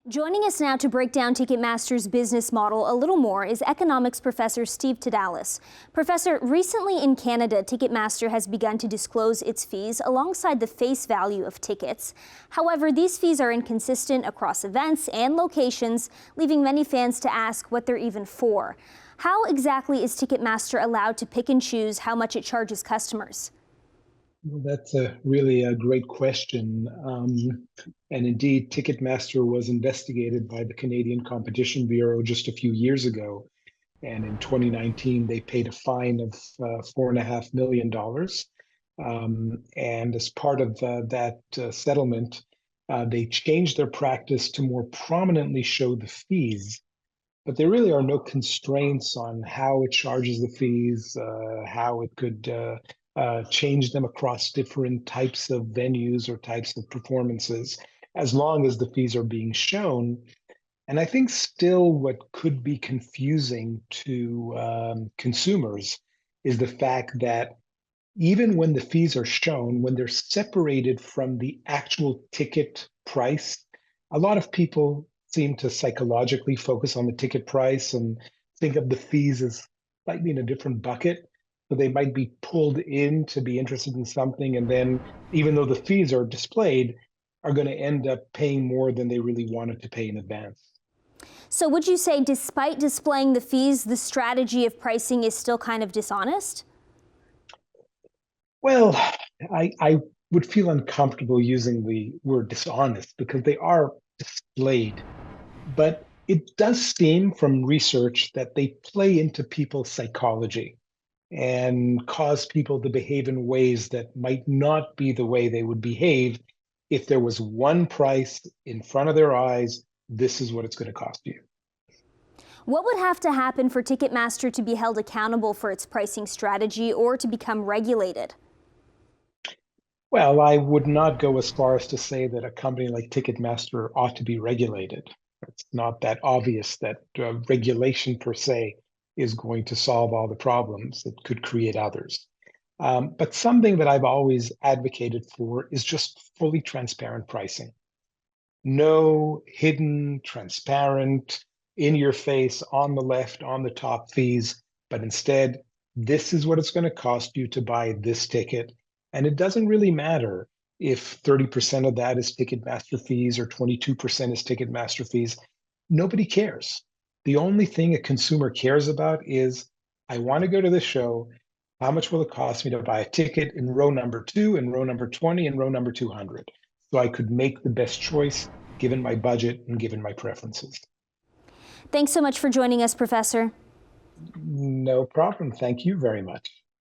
Joining us now to break down Ticketmaster's business model a little more is economics professor Steve Tadelis. Professor, recently in Canada, Ticketmaster has begun to disclose its fees alongside the face value of tickets. However, these fees are inconsistent across events and locations, leaving many fans to ask what they're even for. How exactly is Ticketmaster allowed to pick and choose how much it charges customers? Well, that's really a great question. And indeed, Ticketmaster was investigated by the Canadian Competition Bureau just a few years ago. And in 2019, they paid a fine of $4.5 million. And as part of that settlement, they changed their practice to more prominently show the fees. But there really are no constraints on how it charges the fees, how it could change them across different types of venues or types of performances, as long as the fees are being shown. And I think still what could be confusing to consumers is the fact that even when the fees are shown, when they're separated from the actual ticket price, a lot of people seem to psychologically focus on the ticket price and think of the fees as slightly in a different bucket. So they might be pulled in to be interested in something, and then even though the fees are displayed, are going to end up paying more than they really wanted to pay in advance. So would you say, despite displaying the fees, the strategy of pricing is still kind of dishonest? Well, I would feel uncomfortable using the word dishonest because they are displayed. But it does seem from research that they play into people's psychology and cause people to behave in ways that might not be the way they would behave if there was one price in front of their eyes. This is what it's going to cost you. What would have to happen for Ticketmaster to be held accountable for its pricing strategy or to become regulated? Well, I would not go as far as to say that a company like Ticketmaster ought to be regulated. It's not that obvious that regulation per se is going to solve all the problems. It could create others. But something that I've always advocated for is just fully transparent pricing. No hidden, transparent, in your face, on the left, on the top fees, but instead, this is what it's going to cost you to buy this ticket. And it doesn't really matter if 30% of that is Ticketmaster fees or 22% is Ticketmaster fees. Nobody cares. The only thing a consumer cares about is, I want to go to the show. How much will it cost me to buy a ticket in row number 2, in row number 20, and row number 200? So I could make the best choice given my budget and given my preferences. Thanks so much for joining us, Professor. No problem. Thank you very much.